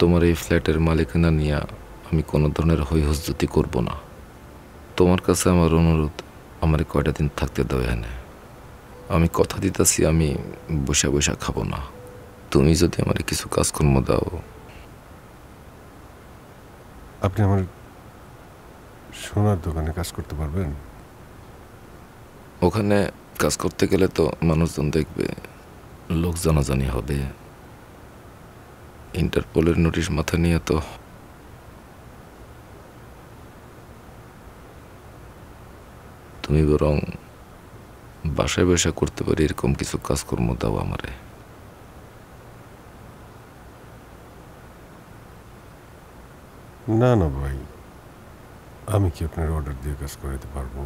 তোমার এই ফ্ল্যাটের মালিকানা নিয়ে আমি কোনো ধরনের হৈহজ্জতি করব না। তোমার কাছে আমার অনুরোধ, আমার কয়টা দিন থাকতে দাও এখানে। আমি কথা দিতেছি আমি বসে বসে খাবো না। তুমি যদি আমার কিছু কাজকর্ম দাও। আপনি আমার সোনার দোকানে কাজ করতে পারবেন? ওখানে কাজ করতে গেলে তো মানুষজন দেখবে, লোক জানাজানি হবে, ইন্টারপোলের নোটিশ মাথা নিয়ে তো। তুমি বরং বাসায় বসে করতে পারি এরকম কিছু কাজকর্ম দাও আমারে। না না ভাই, আমি কি আপনার অর্ডার দিয়ে কাজ করাতে পারবো?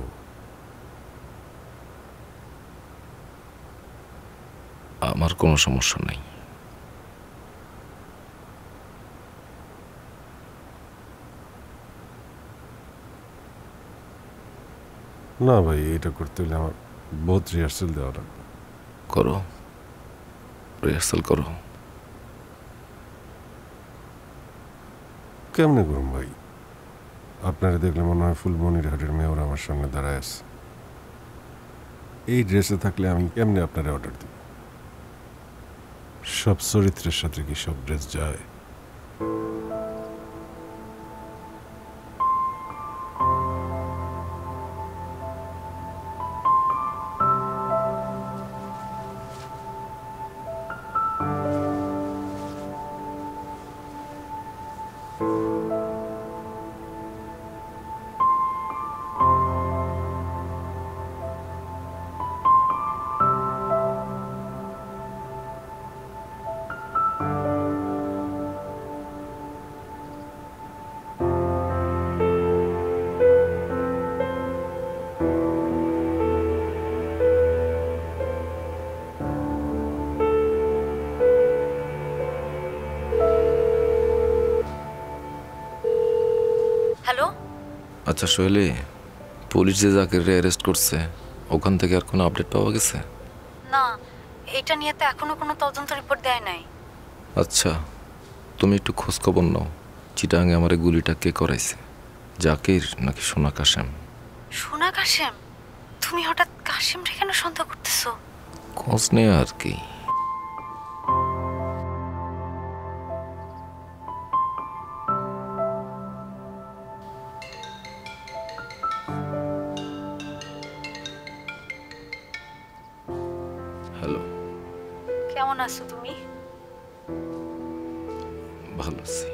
আমার কোনো সমস্যা নেই। না ভাই, এটা করতে হলে আমার বহুত রিহার্সাল দেওয়া লাগবে। করো, রিহার্সাল করো। কেমনে করুন ভাই? আপনারা দেখলে মনে হয় ফুলমনির হাটের মেয়র আমার সামনে দাঁড়ায় আছে। এই ড্রেসে থাকলে আমি কেমনে আপনারা অর্ডার দিব? সব চরিত্রের সাথে কি সব ড্রেস যায়? হ্যালো। আচ্ছা সোহেলি, পুলিশ যে জাকিরকে অ্যারেস্ট করছে ওখান থেকে আর কোনো আপডেট পাওয়া গেছে? না, এটা নিয়ে তো এখনো কোনো তদন্ত রিপোর্ট দেয় নাই। আচ্ছা, তুমি একটু খোঁজখবর নাও, চিটাঙে আমার এই গুলিটা কে করাইছে, জাকির নাকি সোনা কাশেম? সোনা কাশেম? তুমি হঠাৎ কাশেম রে কেন সন্দেহ করতেছো? খোঁজ নেই আর কি। হ্যালো। কেমন আছো তুমি? ভালো আছি।